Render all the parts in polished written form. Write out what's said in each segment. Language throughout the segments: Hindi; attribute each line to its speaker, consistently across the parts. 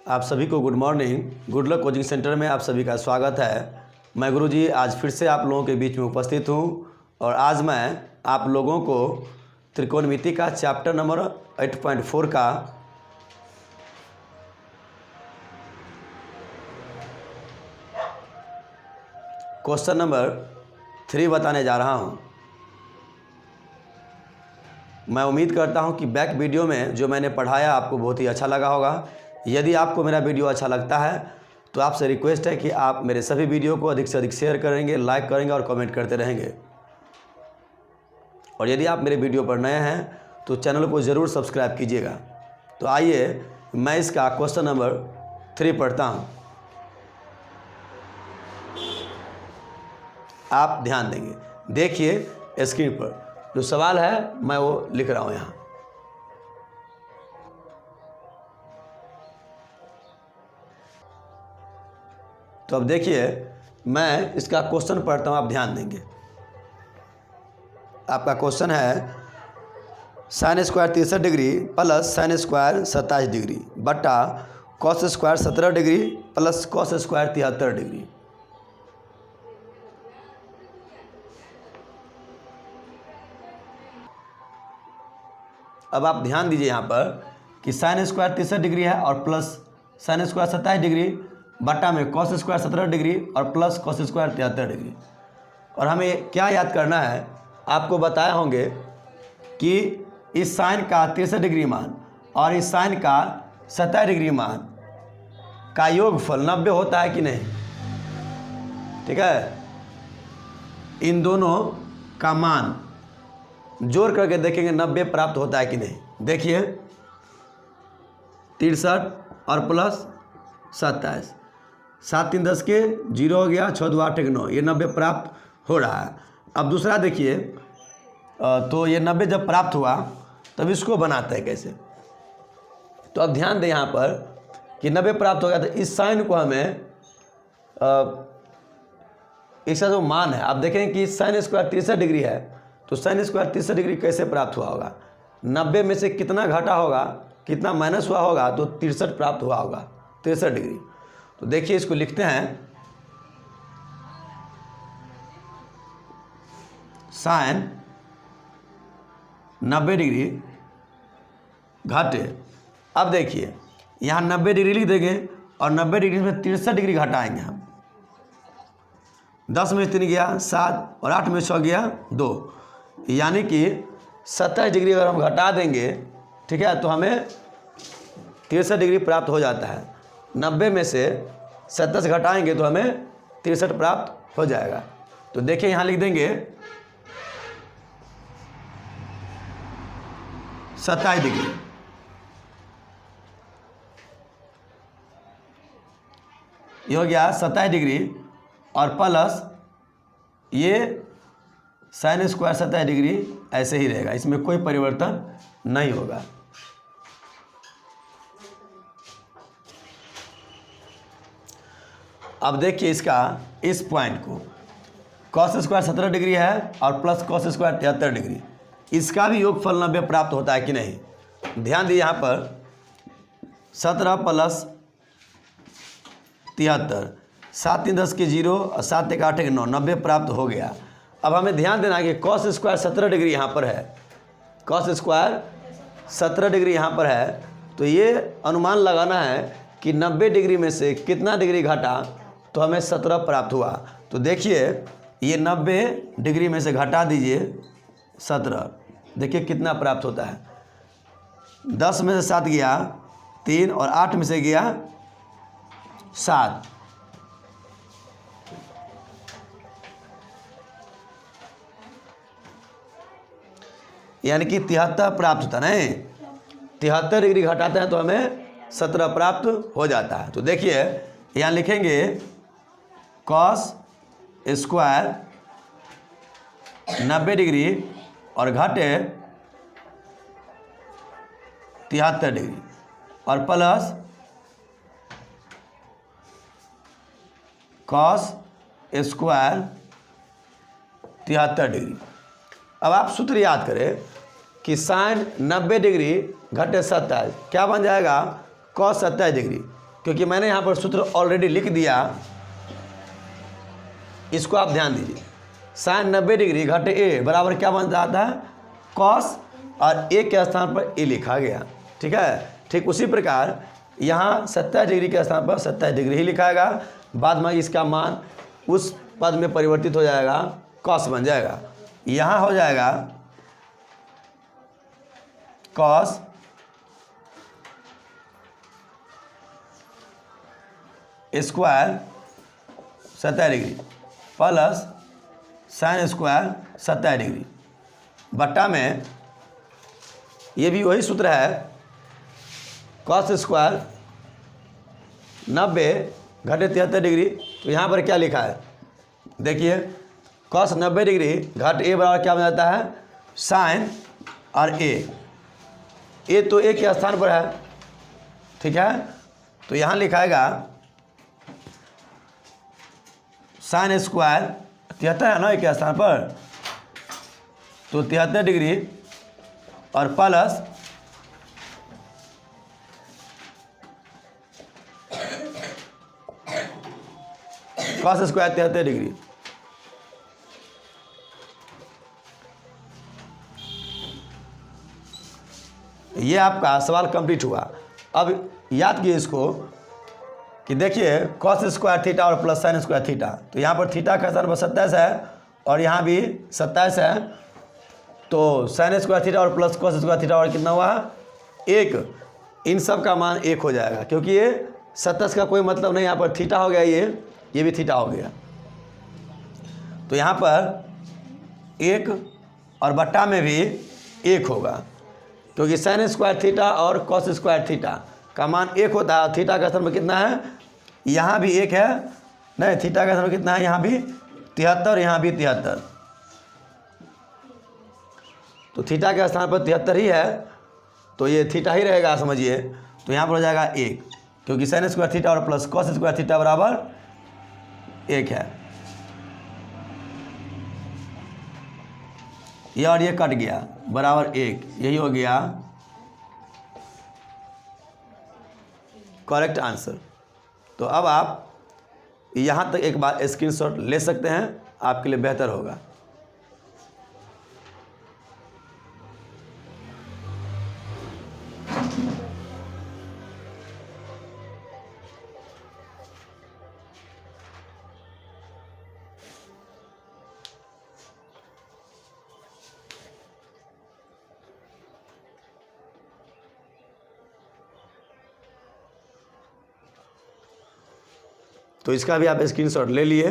Speaker 1: आप सभी को good morning. Good luck coaching centre में आप सभी का स्वागत है। मैं गुरुजी आज फिर से आप लोगों के बीच में उपस्थित हूं और आज मैं आप लोगों को त्रिकोणमिति का चैप्टर नंबर 8.4 का क्वेश्चन नंबर 3 बताने जा रहा हूं। मैं उम्मीद करता हूं कि बैक वीडियो में जो मैंने पढ़ाया आपको बहुत ही अच्छा लगा होगा। यदि आपको मेरा वीडियो अच्छा लगता है तो आपसे रिक्वेस्ट है कि आप मेरे सभी वीडियो को अधिक से अधिक शेयर करेंगे, लाइक करेंगे और कमेंट करते रहेंगे। और यदि आप मेरे वीडियो पर नए हैं तो चैनल को ज़रूर सब्सक्राइब कीजिएगा। तो आइए मैं इसका क्वेश्चन नंबर 3 पढ़ता हूँ। आप ध्यान देंगे, देखिए स्क्रीन पर जो सवाल है मैं वो लिख रहा हूँ यहाँ। तो अब देखिए मैं इसका क्वेश्चन पढ़ता हूँ, आप ध्यान देंगे। आपका क्वेश्चन है sine square 63 degree plus sine square 27 degree बटा cos square 17 degree plus cos square 73 degree. अब आप ध्यान दीजिए यहाँ पर कि साइन स्क्वायर 63 डिग्री है और प्लस साइन स्क्वायर 27 डिग्री बटा में कॉस स्क्वायर 17 डिग्री और प्लस कॉस स्क्वायर 73 डिग्री। और हमें क्या याद करना है, आपको बताया होंगे कि इस साइन का 63 डिग्री मान और इस साइन का 27 डिग्री मान का योगफल 90 होता है कि नहीं। ठीक है, इन दोनों का मान जोड़ करके देखेंगे 90 प्राप्त होता है कि नहीं। देखिए 63 और प्लस 27, 7 3 10 के 0 हो गया, 6 2 8 1 9, ये 90 प्राप्त हो रहा है। अब दूसरा देखिए, तो ये 90 जब प्राप्त हुआ तब इसको बनाते हैं कैसे। तो अब ध्यान दें यहाँ पर कि 90 प्राप्त हो गया तो इस साइन को हमें इसका जो मान है, आप देखें कि साइन स्क्वायर 63 डिग्री है तो साइन स्क्वायर 63 डिग्री कैसे प्राप्त हुआ होगा। 90 में से कितना घटा होगा, कितना माइनस हुआ होगा, तो 63 प्राप्त हुआ होगा, 63 डिग्री। तो देखिए इसको लिखते हैं साइन 90 डिग्री घटे। अब देखिए यहाँ 90 डिग्री लिख देंगे और 90 डिग्री में 63 डिग्री घटाएंगे हम। 10 में 3 गया 7 और 8 में 6 गया 2, यानी कि 27 डिग्री अगर हम घटा देंगे, ठीक है, तो हमें 63 डिग्री प्राप्त हो जाता है। 90 में से 27 घटाएंगे तो हमें 63 प्राप्त हो जाएगा। तो देखिए यहाँ लिख देंगे 27 डिग्री। ये हो गया 27 डिग्री और प्लस ये साइन स्क्वायर 27 डिग्री ऐसे ही रहेगा, इसमें कोई परिवर्तन नहीं होगा। अब देखिए इसका इस पॉइंट को, कॉस स्क्वायर 17 डिग्री है और प्लस कॉस स्क्वायर 73 डिग्री, इसका भी योगफल 90 प्राप्त होता है कि नहीं। ध्यान दिए यहाँ पर 17 प्लस 73, 7 3 10 के 0 और 7 1 8 1 9, 90 प्राप्त हो गया। अब हमें ध्यान देना है कि कॉस स्क्वायर 17 डिग्री यहाँ पर है, कॉस स्क्वायर 17 डिग्री यहाँ पर है, तो ये अनुमान लगाना है कि 90 डिग्री में से कितना डिग्री घटा तो हमें 17 प्राप्त हुआ। तो देखिए ये 90 डिग्री में से घटा दीजिए 17, देखिए कितना प्राप्त होता है। 10 में से 7 गया 3 और 8 में से गया 7, यानी कि 73 प्राप्त होता नहीं। 73 डिग्री घटाते हैं तो हमें 17 प्राप्त हो जाता है। तो देखिए यहाँ लिखेंगे कॉस स्क्वायर 90 डिग्री और घटे 73 डिग्री और प्लस कॉस स्क्वायर 73 डिग्री। अब आप सूत्र याद करें कि साइन 90 डिग्री घटे 27 क्या बन जाएगा, कॉस 27 डिग्री। क्योंकि मैंने यहाँ पर सूत्र ऑलरेडी लिख दिया, इसको आप ध्यान दीजिए। साइन 90 डिग्री घटे ए बराबर क्या बन जाता है, कॉस, और ए के स्थान पर ए लिखा गया। ठीक है, ठीक उसी प्रकार यहाँ 27 डिग्री के स्थान पर 27 डिग्री ही लिखाएगा, बाद में इसका मान उस पद में परिवर्तित हो जाएगा, कॉस बन जाएगा। यहाँ हो जाएगा cos square 27 degree plus sine square 27 degree बट्टा में ये भी वही सूत्र है, कॉस स्क्वायर 90 घटे 73 डिग्री। तो यहाँ पर क्या लिखा है, देखिए कॉस 90 डिग्री घट ए बराबर क्या बन जाता है, साइन और ए तो ए के स्थान पर है। ठीक है, तो यहाँ लिखाएगा साइन स्क्वायर 73 है ना ए के स्थान पर, तो 73 डिग्री और प्लस कॉस स्क्वायर 73 डिग्री। ये आपका सवाल कंप्लीट हुआ। अब याद कीजिए इसको कि देखिए कॉस स्क्वायर थीटा और प्लस साइन स्क्वायर थीटा, तो यहाँ पर थीटा का स्थान पर 27 है और यहाँ भी 27 है, तो साइन स्क्वायर थीटा और प्लस कॉस स्क्वायर थीटा और कितना हुआ, 1। इन सब का मान 1 हो जाएगा, क्योंकि ये 27 का कोई मतलब नहीं, यहाँ पर थीटा हो गया, ये भी थीटा हो गया। तो यहाँ पर 1 और बट्टा में भी 1 होगा, क्योंकि साइन स्क्वायर थीटा और कॉस स्क्वायर थीटा का मान 1 होता है। थीटा का स्थान पर कितना है, यहाँ भी 1 है, नहीं थीटा का स्थान पर कितना है, यहाँ भी 73, यहाँ भी 73, तो थीटा के स्थान पर 73 ही है, तो ये थीटा ही रहेगा समझिए। तो यहाँ पर हो जाएगा 1, क्योंकि साइन स्क्वायर थीटा और प्लस कॉस स्क्वायर थीटा बराबर 1 है। ये और ये कट गया, बराबर 1, यही हो गया करेक्ट आंसर। तो अब आप यहाँ तक एक बार स्क्रीनशॉट ले सकते हैं, आपके लिए बेहतर होगा। तो इसका भी आप स्क्रीनशॉट ले लिए,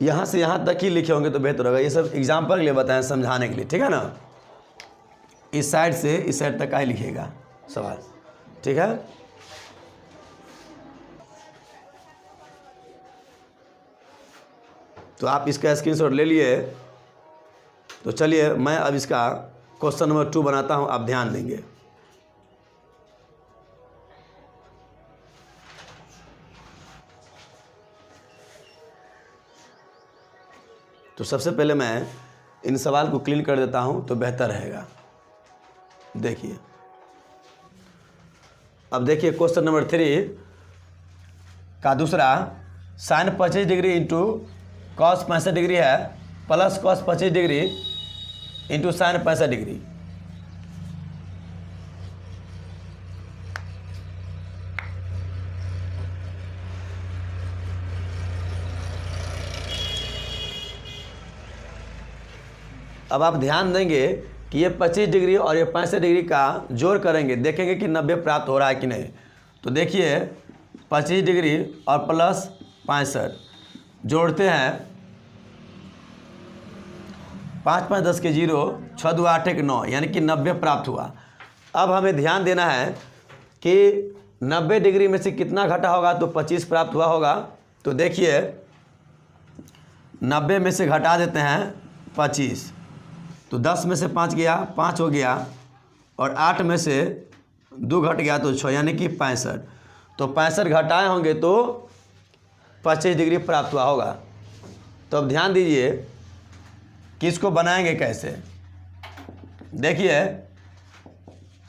Speaker 1: यहाँ से यहाँ तक ही लिखे होंगे तो बेहतर होगा। ये सब एग्जाम्पल के लिए बताएं, समझाने के लिए, ठीक है ना। इस साइड से इस साइड तक का ही लिखिएगा सवाल, ठीक है। तो आप इसका स्क्रीनशॉट ले लिए। तो चलिए मैं अब इसका क्वेश्चन नंबर 2 बनाता हूँ, आप ध्यान देंगे। तो सबसे पहले मैं इन सवाल को क्लीन कर देता हूं तो बेहतर रहेगा। देखिए, अब देखिए क्वेश्चन नंबर 3 का दूसरा, sine 25 degree into cos 65 degree है plus cos 25 degree into sine 65 degree. अब आप ध्यान देंगे कि ये 25 डिग्री और ये 65 डिग्री का जोड़ करेंगे, देखेंगे कि 90 प्राप्त हो रहा है कि नहीं। तो देखिए 25 डिग्री और प्लस 65 जोड़ते हैं, 5 5 10 के 0, 6 2 8 1 9, यानी कि 90 प्राप्त हुआ। अब हमें ध्यान देना है कि 90 डिग्री में से कितना घटा होगा, तो 25 प्राप्त हुआ होगा। तो देखिए 90 में से घटा देते हैं 25, तो 10 में से 5 गया, 5 हो गया, और 8 में से 2 घट गया तो 6, यानी कि 65। तो 65 घटाए होंगे तो 25 डिग्री प्राप्त हुआ होगा। तो अब ध्यान दीजिए कि इसको बनाएंगे कैसे। देखिए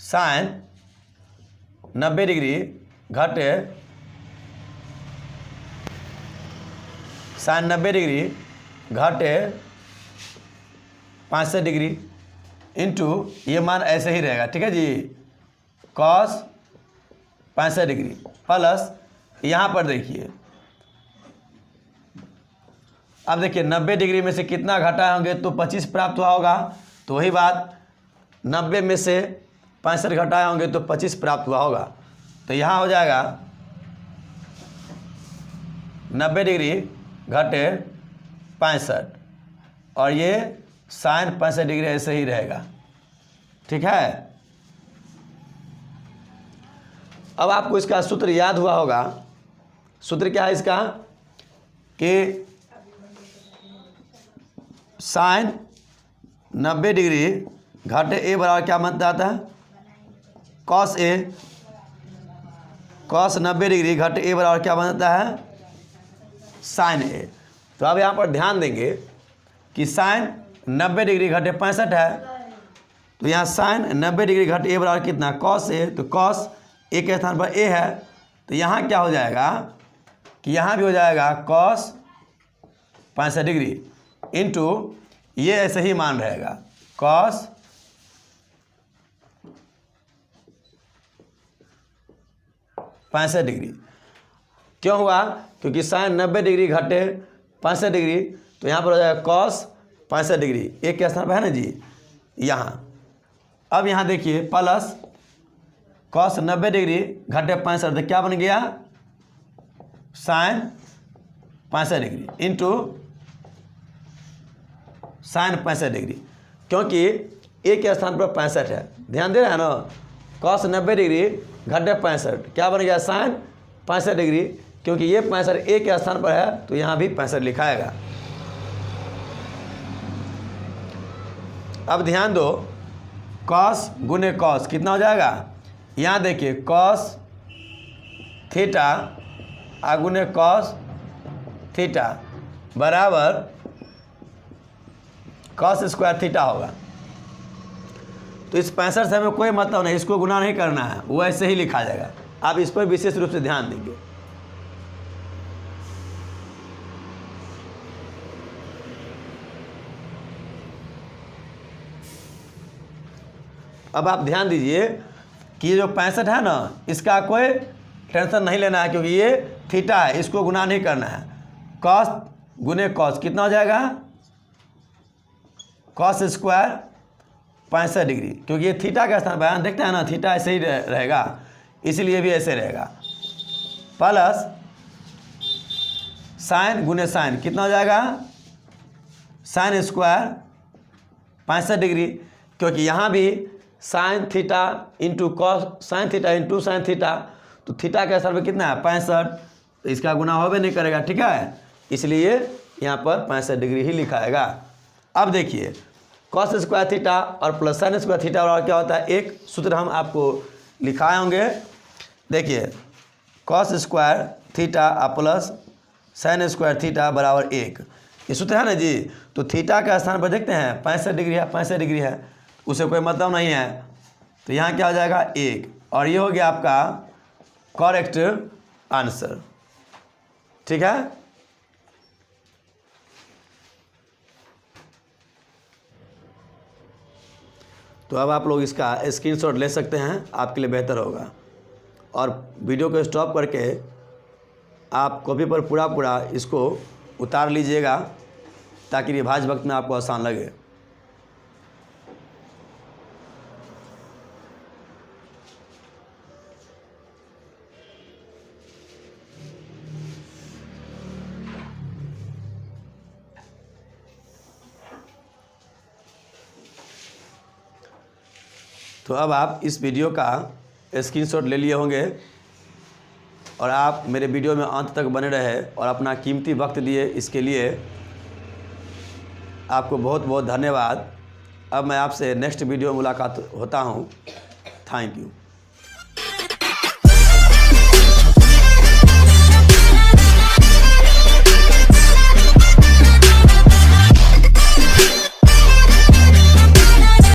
Speaker 1: साइन 90 डिग्री घटे साइन 90 डिग्री घटे 65 डिग्री इंटू ये मान ऐसे ही रहेगा, ठीक है जी, कॉस 65 डिग्री प्लस यहाँ पर देखिए, अब देखिए 90 डिग्री में से कितना घटाए होंगे तो 25 प्राप्त हुआ होगा, तो वही बात 90 में से 65 घटाए होंगे तो 25 प्राप्त हुआ होगा। तो यहाँ हो जाएगा 90 डिग्री घटे 65 और ये साइन 65 डिग्री ऐसे ही रहेगा, ठीक है। अब आपको इसका सूत्र याद हुआ होगा। सूत्र क्या है इसका कि साइन 90 डिग्री घटे ए बराबर क्या मानता आता है, कॉस ए। कॉस 90 डिग्री घटे ए बराबर क्या बनता है, साइन ए। तो अब यहाँ पर ध्यान देंगे कि साइन 90 डिग्री घटे 65 है, तो यहाँ साइन 90 डिग्री घटे ए बराबर कितना, कॉस ए। तो कॉस ए के स्थान पर ए है, तो यहाँ क्या हो जाएगा कि यहाँ भी हो जाएगा कॉस 65 डिग्री इंटू ये ऐसे ही मान रहेगा कॉस 65 डिग्री। क्यों हुआ, क्योंकि साइन 90 डिग्री घटे 65 डिग्री, तो यहाँ पर हो जाएगा कॉस 65 डिग्री, एक के स्थान पर है ना जी यहाँ। अब यहाँ देखिए प्लस कॉस 90 डिग्री घटे 65, तो क्या बन गया, sine 65 degree into sine 65 degree, क्योंकि ए के स्थान पर 65 है, ध्यान दे रहे हैं ना। कॉस 90 डिग्री घटे 65 क्या बन गया, साइन 65 डिग्री, क्योंकि ये 65 ए के स्थान पर है तो यहाँ भी 65 लिखाएगा। अब ध्यान दो, कॉस गुने कॉस कितना हो जाएगा, यहाँ देखिए कॉस थीटा गुने कॉस थीटा बराबर कॉस स्क्वायर थीटा होगा। तो इस 65 से हमें कोई मतलब नहीं, इसको गुना नहीं करना है, वो ऐसे ही लिखा जाएगा। आप इस पर विशेष रूप से ध्यान देंगे। अब आप ध्यान दीजिए कि ये जो 65 है ना, इसका कोई टेंशन नहीं लेना है, क्योंकि ये थीटा है, इसको गुना नहीं करना है। कॉस गुने कॉस कितना हो जाएगा, कॉस स्क्वायर 65 डिग्री, क्योंकि ये थीटा का स्थान बयान देखते हैं ना, थीटा ऐसे ही रहेगा, इसलिए भी ऐसे रहेगा। प्लस साइन गुने साइन कितना हो जाएगा, साइन स्क्वायर 65 डिग्री, क्योंकि यहाँ भी sine theta into cos sine theta into sine theta, तो थीटा के स्थान पर कितना है 65, तो इसका गुना होबे नहीं करेगा, ठीक है, इसलिए यहाँ पर 65 डिग्री ही लिखाएगा। अब देखिए कॉस स्क्वायर थीटा और प्लस साइन स्क्वायर थीटा बराबर क्या होता है, एक सूत्र हम आपको लिखाए होंगे। देखिए cos square theta plus sine square theta बराबर 1, ये सूत्र है ना जी। तो थीटा का स्थान पर देखते हैं 65 डिग्री है, 65 डिग्री है, उसे कोई मतलब नहीं है, तो यहाँ क्या हो जाएगा 1, और ये हो गया आपका करेक्ट आंसर, ठीक है। तो अब आप लोग इसका स्क्रीनशॉट ले सकते हैं, आपके लिए बेहतर होगा। और वीडियो को स्टॉप करके आप कॉपी पर पूरा इसको उतार लीजिएगा, ताकि रिवाज वक्त में आपको आसान लगे। तो अब आप इस वीडियो का स्क्रीनशॉट ले लिए होंगे, और आप मेरे वीडियो में अंत तक बने रहे और अपना कीमती वक्त दिए, इसके लिए आपको बहुत बहुत धन्यवाद। अब मैं आपसे नेक्स्ट वीडियो में मुलाकात होता हूँ। Thank you.